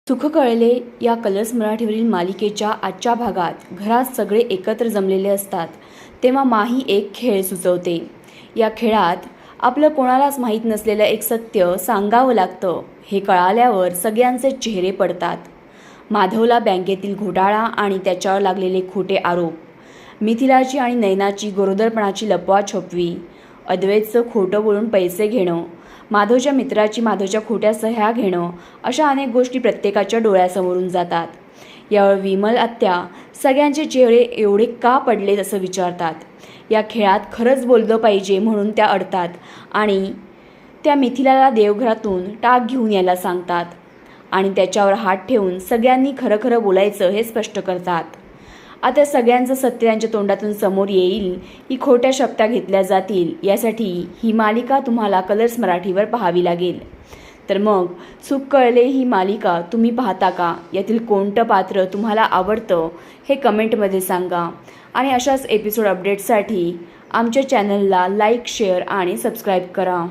सुख कळले या कलर्स मराठीवरील मालिकेच्या आजच्या भागात घरात सगळे एकत्र जमलेले असतात तेव्हा माही एक खेळ सुचवते। या खेळात आपलं कोणालाच माहीत नसलेलं एक सत्य सांगावं लागतं। हे कळाल्यावर सगळ्यांचे चेहरे पडतात। माधवला बँकेतील घोटाळा आणि त्याच्यावर लागलेले खोटे आरोप, मिथिलाची आणि नैनाची गरोदरपणाची लपवाछपवी, अद्वैतचं खोटं बोलून पैसे घेणं, माधवच्या मित्राची माधवच्या खोट्या सह्या घेणं, अशा अनेक गोष्टी प्रत्येकाच्या डोळ्यासमोरून जातात। यावर विमल आत्या सगळ्यांचे चेहरे एवढे का पडलेत असं विचारतात। या खेळात खरंच बोललं पाहिजे म्हणून त्या अडतात आणि त्या मिथिलाला देवघरातून टाक घेऊन यायला सांगतात आणि त्याच्यावर हात ठेवून सगळ्यांनी खरं खरं बोलायचं हे स्पष्ट करतात। आता सगळ्यांचं सत्य त्यांच्या तोंडातून समोर येईल की खोट्या शपथा घेतल्या जातील, यासाठी ही मालिका तुम्हाला कलर्स मराठीवर पाहावी लागेल। तर मग सुख कळले ही मालिका तुम्ही पाहता का? यातील कोणतं पात्र तुम्हाला आवडतं हे कमेंटमध्ये सांगा आणि अशाच एपिसोड अपडेट्ससाठी आमच्या चॅनलला लाईक, शेअर आणि सबस्क्राईब करा।